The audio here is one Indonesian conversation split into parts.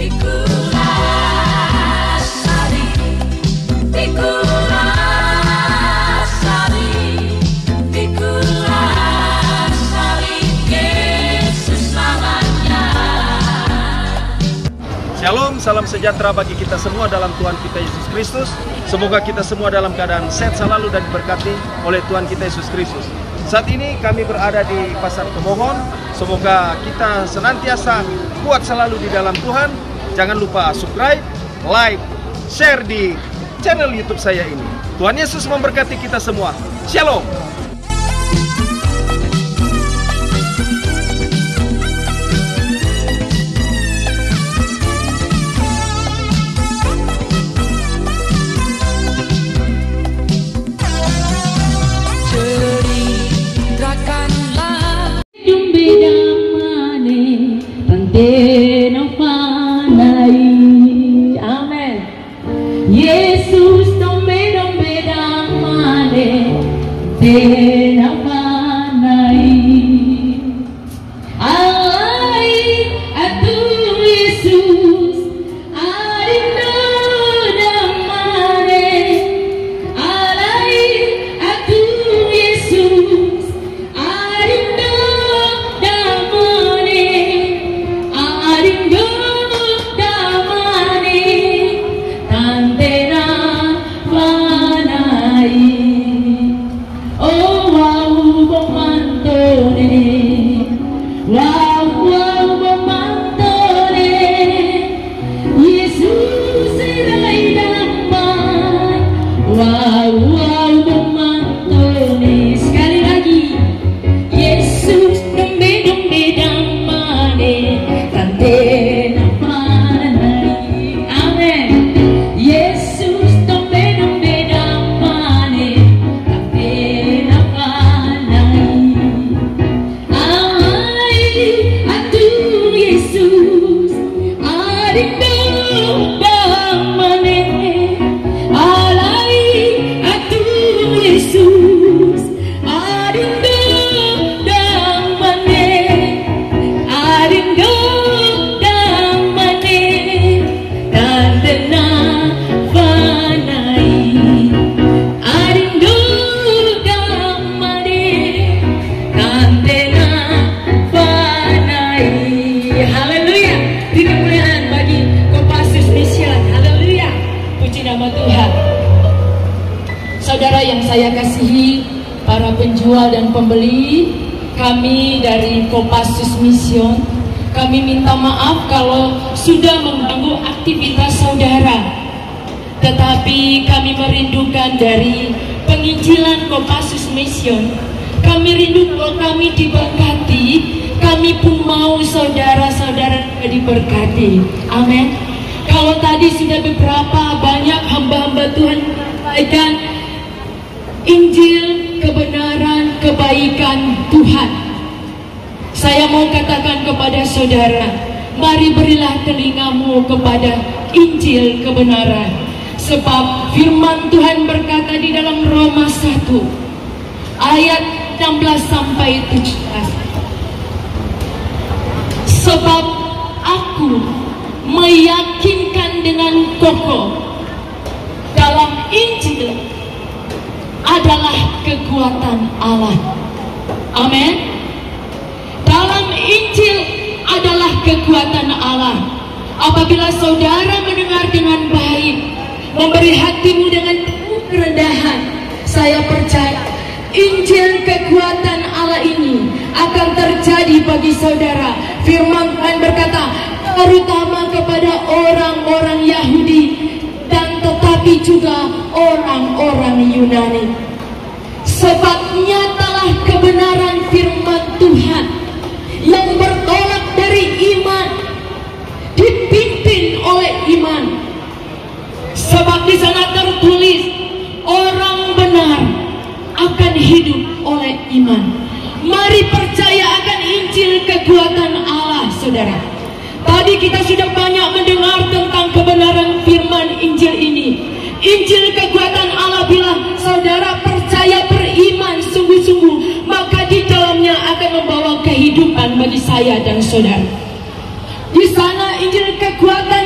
Shalom, salam sejahtera bagi kita semua dalam Tuhan kita Yesus Kristus. Semoga kita semua dalam keadaan sehat selalu dan diberkati oleh Tuhan kita Yesus Kristus. Saat ini kami berada di Pasar Kemohon. Semoga kita senantiasa kuat selalu di dalam Tuhan. Jangan lupa subscribe, like, share di channel YouTube saya ini. Tuhan Yesus memberkati kita semua. Shalom. Amen. Yesus dombe damane tena panai. Alai atu Yesus arindo damane. Alai atu Yesus arindo damane. Arindo saudara yang saya kasihi, para penjual dan pembeli, kami dari Kopassus Mission, kami minta maaf kalau sudah mengganggu aktivitas saudara. Tetapi kami merindukan dari penginjilan Kopassus Mission, kami rindu kalau kami diberkati, kami pun mau saudara-saudara diberkati. Amin. Kalau tadi sudah beberapa banyak hamba-hamba Tuhan menyampaikan Injil, kebenaran, kebaikan Tuhan. Saya mau katakan kepada saudara, mari berilah telingamu kepada Injil kebenaran. Sebab firman Tuhan berkata di dalam Roma 1 ayat 16 sampai 17. Sebab aku meyakinkan dengan kokoh dalam Injil adalah kekuatan Allah. Amin. Dalam Injil adalah kekuatan Allah. Apabila saudara mendengar dengan baik, memberi hatimu dengan penuh kerendahan, saya percaya Injil kekuatan Allah ini akan terjadi bagi saudara. Firman Tuhan berkata, terutama kepada orang-orang Yahudi dan tetapi juga orang-orang Yunani. Sebab nyatalah kebenaran firman Tuhan yang bertolak dari iman, dipimpin oleh iman. Sebab di sana tertulis, orang benar akan hidup oleh iman. Mari percaya akan Injil kekuatan Allah, saudara. Tadi kita sudah banyak mendengar tentang kebenaran firman Injil ini. Injil kekuatan Allah bilang, saudara percaya beriman sungguh-sungguh, maka di dalamnya akan membawa kehidupan bagi saya dan saudara. Di sana Injil kekuatan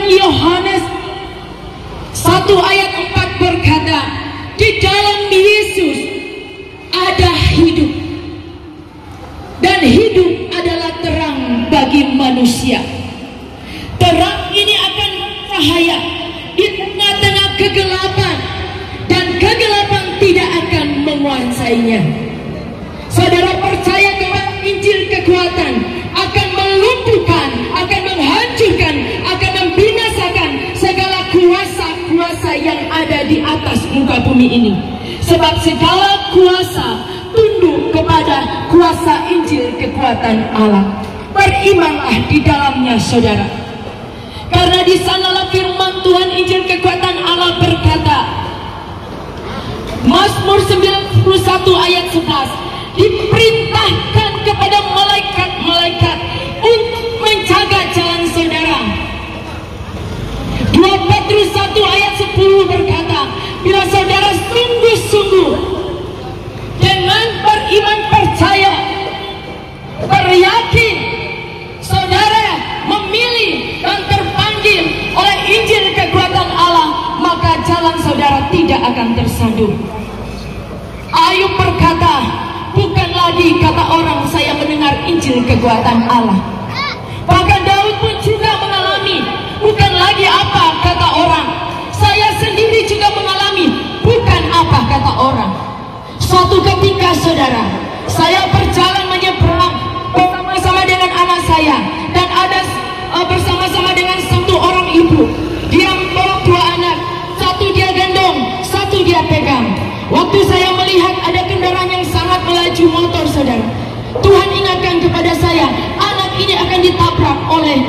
ayat 4 berkata, di dalam Yesus ada hidup, dan hidup adalah terang bagi manusia. Terang ini akan cahaya di tengah-tengah kegelapan, dan kegelapan tidak akan menguasainya. Saudara percaya kepada Injil kekuatan akan melumpuhkan, akan menghancurkan, akan membinasakan segala kuasa-kuasa yang ada di atas muka bumi ini. Sebab segala kuasa tunduk kepada kuasa Injil kekuatan Allah. Berimanlah di dalamnya, saudara. Karena di sanalah firman Tuhan Injil kekuatan Allah berkata, Mazmur 91 ayat 11, diperintahkan kepada malaikat-malaikat untuk menjaga jalan saudara. 2 Petrus 1 ayat 10 berkata, bila saudara sungguh-sungguh dengan beriman percaya, beryakin, saudara memilih dan terpanggil oleh Injil kekuatan Allah, maka jalan saudara tidak akan tersandung. Ayub berkata, bukan lagi kata orang saya mendengar Injil kekuatan Allah. Bahkan Daud pun juga mengalami, bukan lagi apa kata orang, saya sendiri juga mengalami, bukan apa kata orang. Suatu ketika saudara, saya berjalan menyeberang bersama-sama dengan anak saya, dan ada bersama-sama dengan satu orang ibu. Dia membawa 2 anak, satu dia gendong, satu dia pegang. Waktu saya melihat ada kendaraan yang sangat melaju motor, saudara, Tuhan ingatkan kepada saya, anak ini akan ditabrak oleh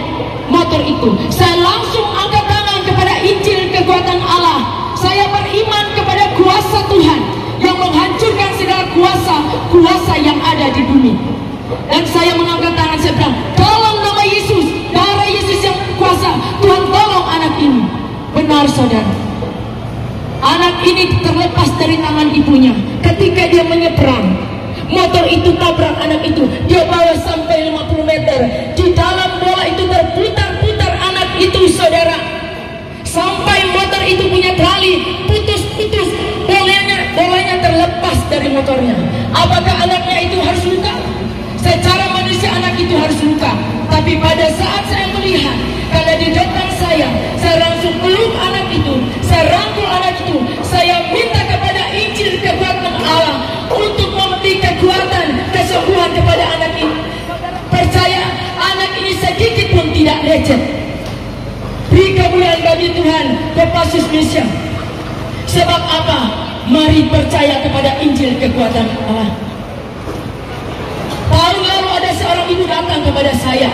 motor itu. Saya langsung angkat tangan kepada Injil kekuatan Allah. Saya beriman kepada kuasa Tuhan yang menghancurkan segala kuasa yang ada di bumi. Dan saya mengangkat tangan, saya bilang, dalam nama Yesus, darah Yesus yang kuasa, Tuhan tolong anak ini. Benar, saudara, anak ini terlepas dari tangan ibunya. Ketika dia menyeberang, motor itu tabrak anak itu. Dia bawa sampai 50 meter. Di dalam bola itu terputar-putar anak itu, saudara. Sampai motor itu punya tali, putus-putus. Bolanya terlepas dari motornya. Apakah anaknya itu harus luka? Secara manusia anak itu harus luka. Tapi pada saat saya melihat, karena di depan saya langsung peluk anak itu, saya rangkul anak itu, saya minta kepada Injil kekuatan Allah untuk memberi kekuatan, kesembuhan kepada anak ini. Percaya, anak ini sedikit pun tidak lecet. Beri kemuliaan bagi Tuhan, Kopassus Mission. Sebab apa? Mari percaya kepada Injil kekuatan Allah. Tahun lalu ada seorang ibu datang kepada saya.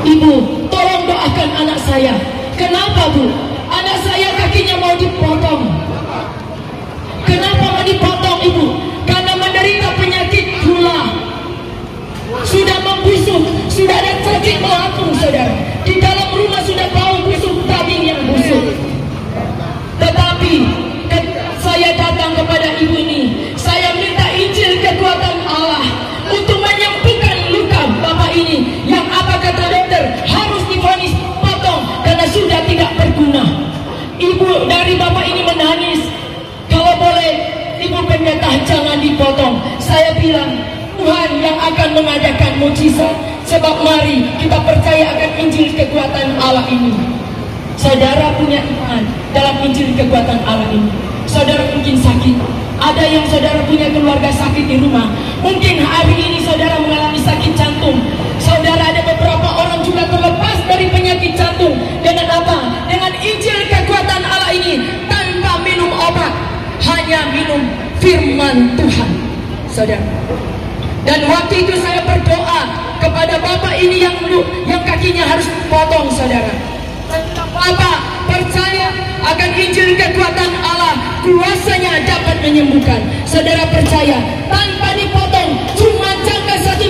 Ibu, tolong doakan anak saya. Kenapa, Bu? Anak saya kakinya mau dipotong. Kenapa mau dipotong, Ibu? Karena menderita penyakit gula. Sudah membusuk, sudah ada cacing melapung, saudara. Di dalam rumah sudah bau busuk, daging yang busuk. Tetapi saya datang kepada ibu ini, saya minta Injil kekuatan Allah untuk menyembuhkan luka bapak ini, yang apa kata dokter harus divonis potong karena sudah tidak berguna. Ibu dari bapak ini menangis, kalau boleh Ibu Pendeta jangan dipotong. Saya bilang, Tuhan yang akan mengadakan mujizat. Sebab mari kita percaya akan Injil kekuatan Allah ini. Saudara punya iman dalam Injil kekuatan Allah ini. Saudara mungkin sakit. Ada yang saudara punya keluarga sakit di rumah. Mungkin hari ini saudara mengalami sakit jantung. Saudara ada beberapa orang juga terlepas dari penyakit jantung. Dengan apa? Dengan Injil kekuatan Allah ini. Tanpa minum obat, hanya minum firman Tuhan, saudara. Dan waktu itu saya berdoa kepada bapak ini yang kakinya harus potong, saudara. Bapak percaya akan Injil kekuatan Allah, kuasanya dapat menyembuhkan. Saudara percaya, tanpa dipotong, cuma jangka satu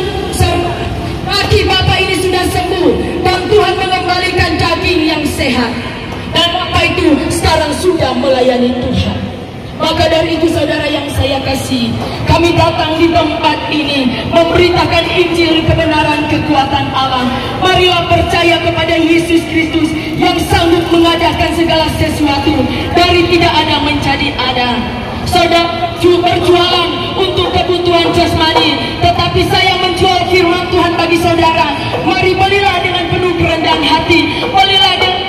kaki bapak ini sudah sembuh, dan Tuhan mengembalikan daging yang sehat. Dan bapak itu sekarang sudah melayani Tuhan. Maka dari itu saudara yang saya kasih, kami datang di tempat ini memberitakan Injil kebenaran kekuatan Allah. Marilah percaya kepada Yesus Kristus yang sanggup mengadakan segala sesuatu dari tidak ada menjadi ada. Saudara berjualan untuk kebutuhan jasmani, tetapi saya menjual firman Tuhan bagi saudara. Mari belilah dengan penuh kerendahan hati, belilah dengan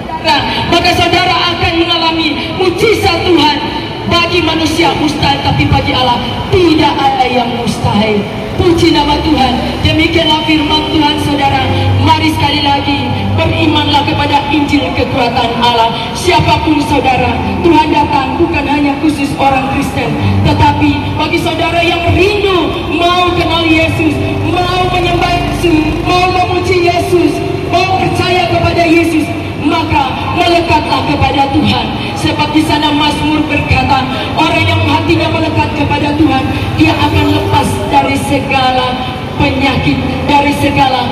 saudara, maka saudara akan mengalami mujizat Tuhan. Bagi manusia mustahil, tapi bagi Allah tidak ada yang mustahil. Puji nama Tuhan. Demikianlah firman Tuhan, saudara. Mari sekali lagi berimanlah kepada Injil kekuatan Allah. Siapapun saudara, Tuhan datang bukan hanya khusus orang Kristen, tetapi bagi saudara yang rindu mau kenal Yesus, mau menyembah Yesus, mau memuji Yesus, mau percaya kepada Yesus, maka melekatlah kepada Tuhan. Sebab di sana Mazmur berkata, orang yang hatinya melekat kepada Tuhan, dia akan lepas dari segala penyakit, dari segala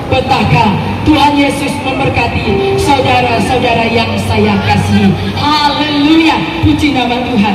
petaka. Tuhan Yesus memberkati saudara-saudara yang saya kasihi. Haleluya, puji nama Tuhan.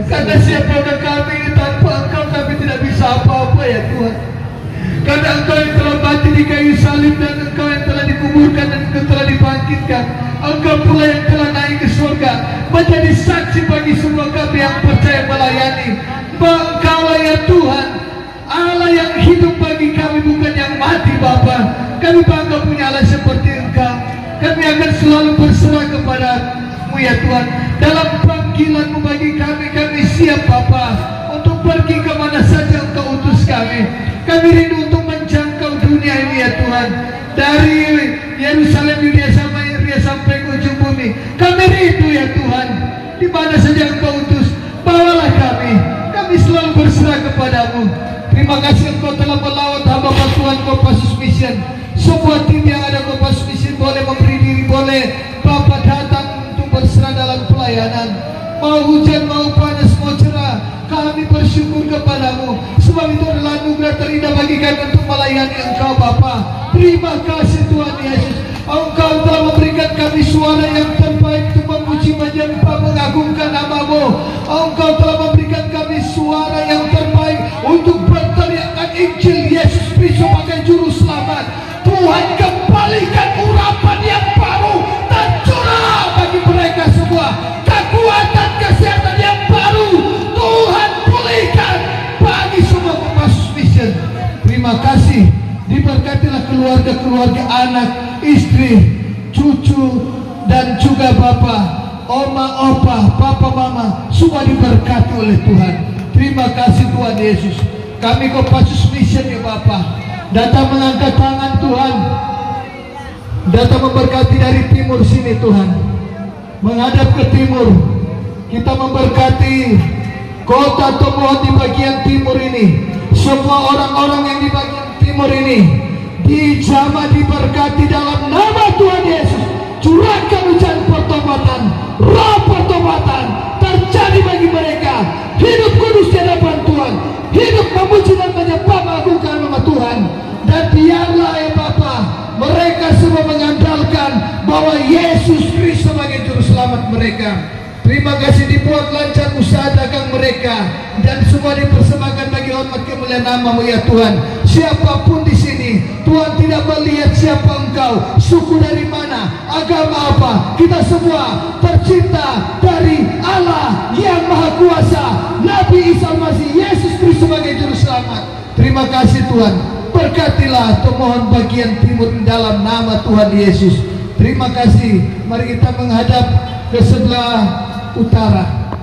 Karena siapakah kami tanpa Engkau kami tidak bisa apa-apa ya Tuhan. Karena Engkau yang telah mati di kayu salib dan Engkau yang telah dikuburkan dan Engkau telah dibangkitkan. Engkau pula yang telah naik ke surga menjadi saksi bagi semua kami yang percaya melayani. Engkaulah ya Tuhan, Allah yang hidup bagi kami bukan yang mati Bapa. Kami bangga punya Allah seperti Engkau. Kami kami akan selalu berserah kepada-Mu ya Tuhan. Dalam panggilan-Mu bagi kami, kami siap Bapa untuk pergi kemana saja Engkau utus kami. Kami rindu untuk menjangkau dunia ini ya Tuhan. Dari Yerusalem, Yudea sampai ke ujung bumi. Kami rindu ya Tuhan, di mana saja Engkau utus, bawalah kami. Kami selalu berserah kepada-Mu. Terima kasih Engkau telah melawat hamba Tuhan Kopassus Mission. Semua tim yang ada Kopassus Mission boleh memberi diri, boleh Bapak datang untuk berserah dalam pelayanan. Mau hujan, mau panas, mau cerah, kami bersyukur kepada-Mu. Sebab itu adalah anugerah terindah bagi kami untuk melayani Engkau Bapa. Terima kasih Tuhan Yesus. Engkau telah memberikan kami suara yang terbaik untuk memuji, menyembah, mengagungkan nama-Mu. Engkau telah memberikan kami suara yang terbaik untuk berteriakkan Injil Yesus Kristus sebagai Juru Selamat. Tuhan, kembalikan urapan yang baru dan curah bagi mereka semua. Kekuatan kesehatan yang baru Tuhan pulihkan bagi semua Kopassus Mission. Terima kasih. Diberkatilah keluarga-keluarga, anak, istri, cucu, dan juga Bapak, Oma, Opa, Papa, Mama, semua diberkati oleh Tuhan. Terima kasih Tuhan Yesus. Kami Kopassus Mission ya Bapak, datang mengangkat tangan Tuhan, datang memberkati dari timur sini Tuhan, menghadap ke timur. Kita memberkati kota Tomohon di bagian timur ini. Semua orang-orang yang di bagian timur ini dijamah, diberkati dalam nama Tuhan Yesus. Curahkan hujan pertobatan, roh pertobatan terjadi bagi mereka. Hidup kudus di hadapan Tuhan, hidup memuji dan menyembah, mengagungkan nama Tuhan. Dan biarlah ya Bapa, mereka semua mengandalkan bahwa Yesus Kristus sebagai Juru Selamat mereka. Terima kasih, dibuat lancar usaha dagang mereka, dan semua dipersembahkan bagi hormat kemuliaan nama-Mu ya Tuhan. Siapapun di sini, Tuhan tidak melihat siapa Engkau, suku dari mana, agama apa. Kita semua tercipta dari Allah yang Maha Kuasa, Nabi Isa Al-Masih, Yesus Kristus sebagai Juru Selamat. Terima kasih Tuhan. Berkatilah Tomohon bagian timur dalam nama Tuhan Yesus. Terima kasih. Mari kita menghadap ke sebelah utara.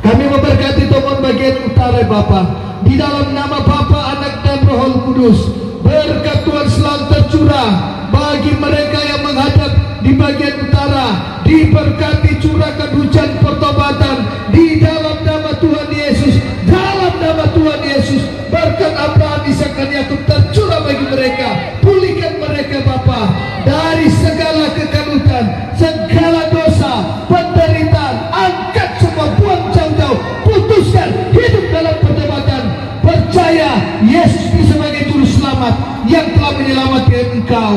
Kami memberkati Tomohon bagian utara Bapa. Di dalam nama Bapa, Anak dan Roh Kudus, berkat Tuhan selalu tercurah bagi mereka yang menghadap di bagian utara. Diberkati, curahkan hujan pertobatan di dalam nama Tuhan Yesus. Dalam nama Tuhan Yesus, berkat Abraham, Ishak dan Yakub tercurah bagi mereka. Pulihkan mereka Bapa dari segala kekalutan, segala dosa, penderitaan. Angkat semua, buang jauh-jauh, putuskan hidup dalam pertobatan. Percaya Yesus Kristus sebagai Juru Selamat yang telah menyelamatkan engkau.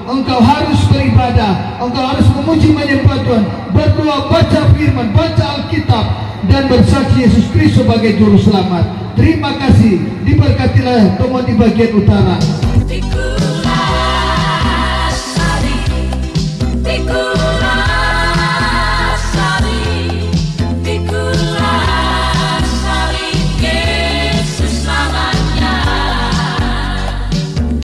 Engkau harus beribadah, engkau harus memuji menyembah Tuhan, berdoa, baca firman, baca Alkitab, dan bersaksi Yesus Kristus sebagai Juru Selamat. Terima kasih. Diberkatilah Tomohon di bagian utara.